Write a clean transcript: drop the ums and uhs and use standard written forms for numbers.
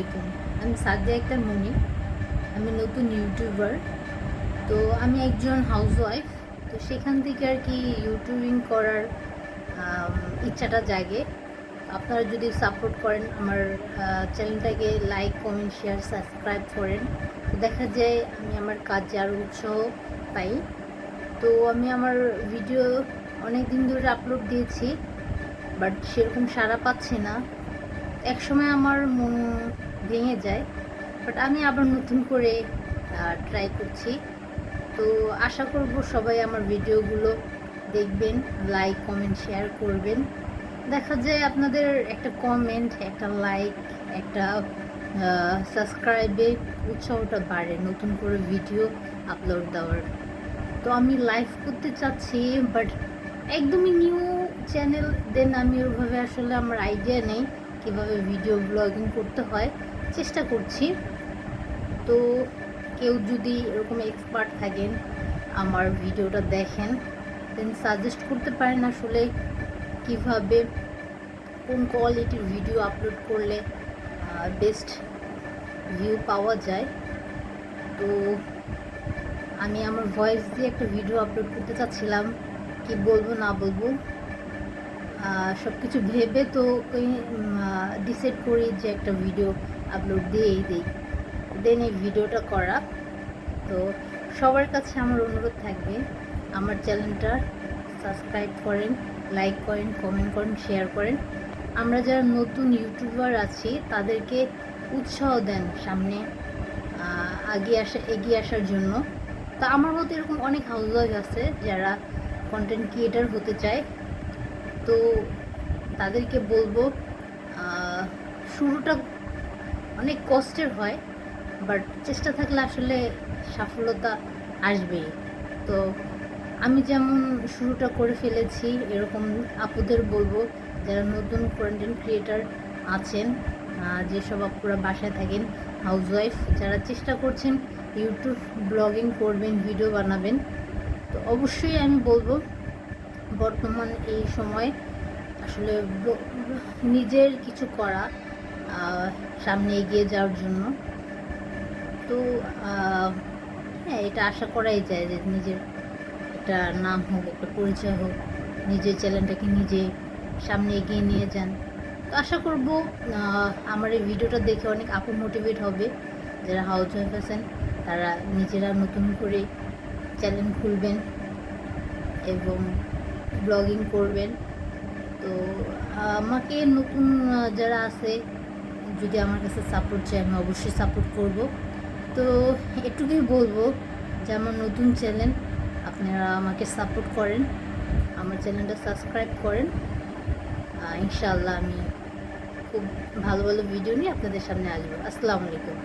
আলাইকুম। আমি সাদিয়া আক্তার মনি। আমি নতুন ইউটিউবার। তো আমি একজন হাউসওয়াইফ। তো সেখান থেকে আর কি ইউটিউবিং করার ইচ্ছাটা জাগে। আপনারা যদি সাপোর্ট করেন, আমার চ্যানেলটাকে লাইক, কমেন্ট, শেয়ার, সাবস্ক্রাইব করেন, তো দেখা যায় আমি আমার কাজে আরও উৎসাহ পাই। তো আমি আমার ভিডিও অনেক দিন ধরে আপলোড দিয়েছি, বাট সেরকম সাড়া পাচ্ছি না। একসময় আমার মন ভেঙে যায়, বাট আমি আবার নতুন করে ট্রাই করছি। তো আশা করব সবাই আমার ভিডিওগুলো দেখবেন, লাইক, কমেন্ট, শেয়ার করবেন। দেখা যায় আপনাদের একটা কমেন্ট, একটা লাইক, একটা সাবস্ক্রাইবে উৎসাহটা বাড়ে নতুন করে ভিডিও আপলোড দেওয়ার। তো আমি লাইভ করতে চাচ্ছি, বাট একদমই নিউ চ্যানেল, দেন আমি ওইভাবে আসলে আমার আইডিয়া নেই কীভাবে ভিডিও ব্লগিং করতে হয়। চেষ্টা করছি। তো কেউ যদি এরকম এক্সপার্ট থাকেন, আমার ভিডিওটা দেখেন, দেন সাজেস্ট করতে পারেন আসলে কিভাবে, কোন কোয়ালিটির ভিডিও আপলোড করলে বেস্ট ভিউ পাওয়া যায়। তো আমি আমার ভয়েস দিয়ে একটা ভিডিও আপলোড করতে চাচ্ছিলাম, কি বলবো না বলবো সব কিছু ভেবে তো ডিসাইড করি যে একটা ভিডিও আপলোড দিয়েই দিই, দেন এই ভিডিওটা করা। তো সবার কাছে আমার অনুরোধ থাকবে, আমার চ্যানেলটা সাবস্ক্রাইব করেন, লাইক করেন, কমেন্ট করেন, শেয়ার করেন। আমরা যারা নতুন ইউটিউবার আছি তাদেরকে উৎসাহ দেন সামনে এগিয়ে আসার জন্য। তা আমার মতো এরকম অনেক হাউসওয়াইফ আছে যারা কন্টেন্ট ক্রিয়েটার হতে চায়। তো তাদেরকে বলবো, শুরুটা অনেক কষ্টের হয়, বাট চেষ্টা থাকলে আসলে সাফল্যতা আসবেই। তো আমি যেমন শুরুটা করে ফেলেছি, এরকম আপুদের বলবো যারা নতুন কন্টেন্ট ক্রিয়েটার আছেন, যেসব আপুরা বাসায় থাকেন, হাউসওয়াইফ যারা চেষ্টা করছেন ইউটিউব ব্লগিং করবেন, ভিডিও বানাবেন, তো অবশ্যই আমি বলবো বর্তমান এই সময় আসলে নিজের কিছু করা, সামনে এগিয়ে যাওয়ার জন্য। তো হ্যাঁ, এটা আশা করাই যায় যে নিজের একটা নাম হোক, একটা পরিচয় হোক, নিজের চ্যানেলটাকে নিজে সামনে এগিয়ে নিয়ে যান। তো আশা করব আমার এই ভিডিওটা দেখে অনেক আপু মোটিভেট হবে, যারা হাউসওয়াইফ আছেন তারা নিজেরা নতুন করে চ্যানেল খুলবেন এবং ব্লগিং করবেন। তো আমাকে নতুন যারা আছে, যদি আমার কাছে সাপোর্ট চাই, আমি অবশ্যই সাপোর্ট করব। তো এটুকুই বলবো যে আমার নতুন চ্যানেল, আপনারা আমাকে সাপোর্ট করেন, আমার চ্যানেলটা সাবস্ক্রাইব করেন। ইনশাআল্লাহ আমি খুব ভালো ভালো ভিডিও নিয়ে আপনাদের সামনে আসবো। আসসালামু আলাইকুম।